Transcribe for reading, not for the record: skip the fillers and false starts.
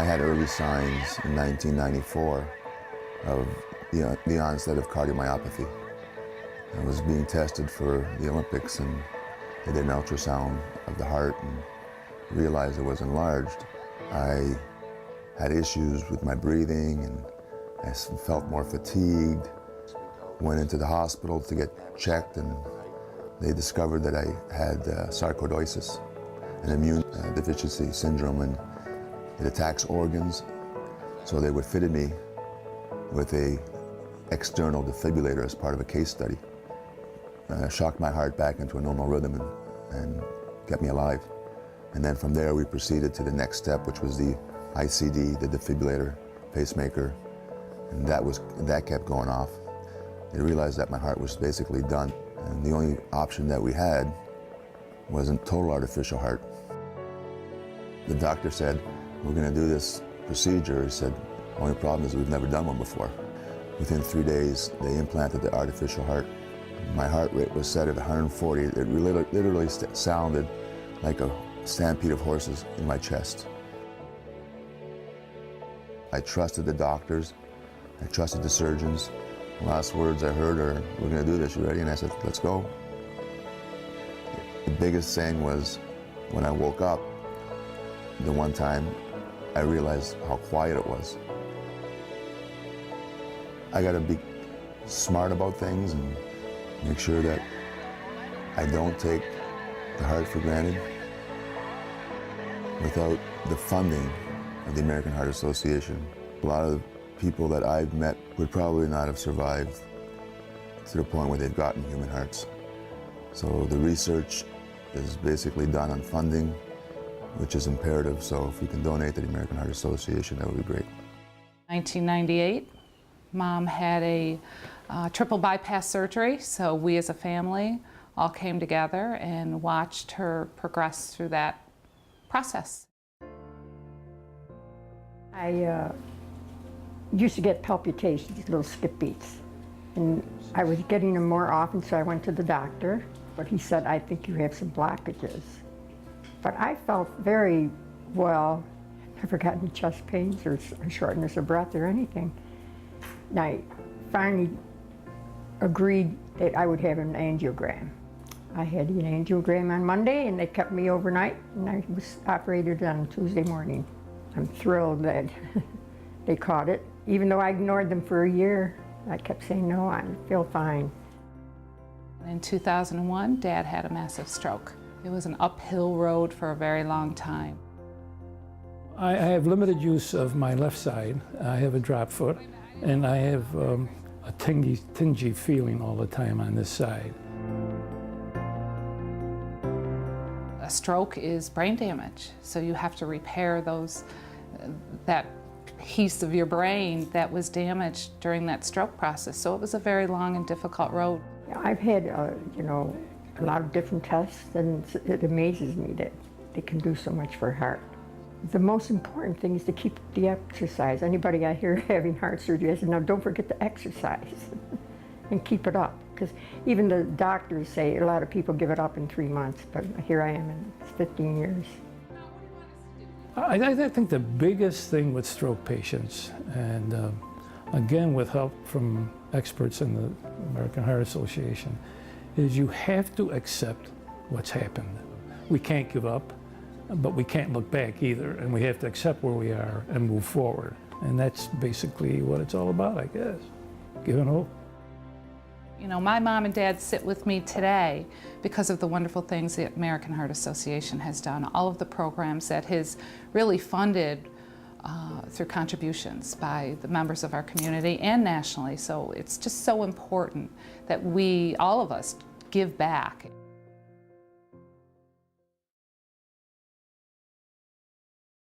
had early signs in 1994 of the onset of cardiomyopathy. I was being tested for the Olympics, and they did an ultrasound of the heart and realized it was enlarged. I had issues with my breathing, and I felt more fatigued. Went into the hospital to get checked, and they discovered that I had sarcoidosis, an immune deficiency syndrome, and it attacks organs. So they would fitted me with a external defibrillator as part of a case study. Shocked my heart back into a normal rhythm and kept me alive. And then from there we proceeded to the next step, which was the ICD, the defibrillator, pacemaker, and that kept going off. They realized that my heart was basically done, and the only option that we had was a total artificial heart. The doctor said, "We're going to do this procedure." He said, "The only problem is we've never done one before." Within 3 days, they implanted the artificial heart. My heart rate was set at 140. It literally sounded like a stampede of horses in my chest. I trusted the doctors. I trusted the surgeons. The last words I heard are, "We're going to do this, you ready?" And I said, "Let's go." The biggest thing was when I woke up, the one time I realized how quiet it was. I got to be smart about things and make sure that I don't take the heart for granted. Without the funding of the American Heart Association, a lot of the people that I've met would probably not have survived to the point where they've gotten human hearts. So the research is basically done on funding, which is imperative. So if we can donate to the American Heart Association, that would be great. 1998, Mom had a triple bypass surgery, so we as a family all came together and watched her progress through that process. I used to get palpitations, little skip beats, and I was getting them more often, so I went to the doctor, but he said, "I think you have some blockages." But I felt very well, never got any chest pains or shortness of breath or anything. And I finally agreed that I would have an angiogram. I had an angiogram on Monday, and they kept me overnight, and I was operated on Tuesday morning. I'm thrilled that they caught it. Even though I ignored them for a year, I kept saying, "No, I feel fine." In 2001, Dad had a massive stroke. It was an uphill road for a very long time. I have limited use of my left side. I have a drop foot, and I have a tingy feeling all the time on this side. A stroke is brain damage, so you have to repair that piece of your brain that was damaged during that stroke process. So it was a very long and difficult road. I've had, a lot of different tests, and it amazes me that they can do so much for heart. The most important thing is to keep the exercise. Anybody I hear having heart surgery, I said, "No, don't forget to exercise and keep it up." Because even the doctors say a lot of people give it up in 3 months, but here I am, and it's 15 years. I think the biggest thing with stroke patients, and again with help from experts in the American Heart Association, is you have to accept what's happened. We can't give up, but we can't look back either, and we have to accept where we are and move forward. And that's basically what it's all about, I guess, giving hope. You know, my mom and dad sit with me today because of the wonderful things the American Heart Association has done, all of the programs that has really funded through contributions by the members of our community and nationally. So it's just so important that we, all of us, give back.